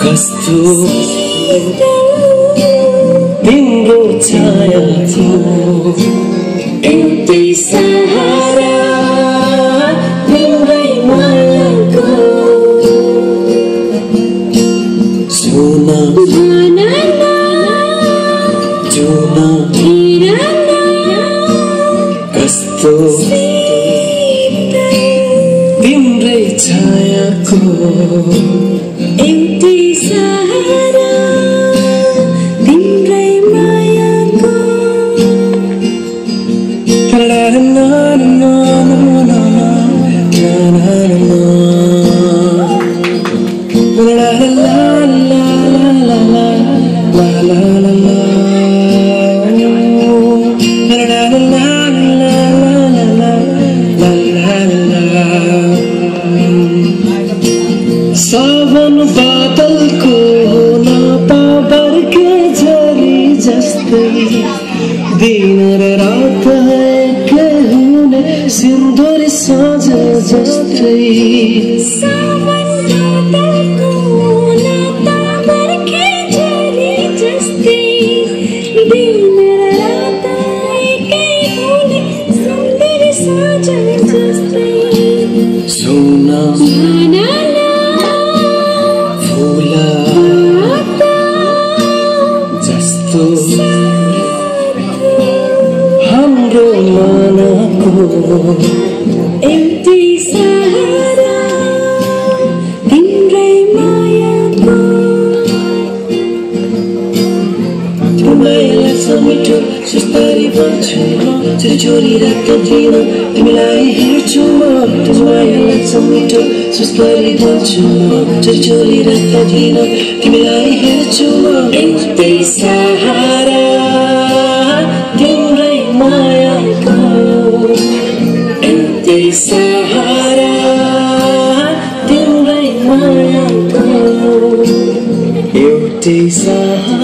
कस्तो तिम्रो छायाको एउटै सहारा तिम्रै मायाको सोना जुना कस्तो तिम्रै छायाको एउटै सहारा तिम्रै मायाको सावन बादलको नापा बर्के झरी जस्तै दिन र रात एकै हुने सिन्दूर साँझ जस्तै सावन बादलको नापा बर्के झरी जस्तै दिन र रात एकै हुने सिन्दूर साँझ जस्तै सोना जस्तो हाम्रो मनको एउटै सहारा तिम्रै मायाको तिमीलाई लाग्छ मिठो सुस्तरी बन्छु म छोरी राख्दिन तिमीलाई हेर्छु म तिमीलाई लाग्छ मिठो सुस्तरी बन्छु म छोरी राख्दिन तिमीलाई हेर्छु म एउटै सहारा तिम्रै मायाको एउटै सहारा तिम्रै मायाको एउटै सहारा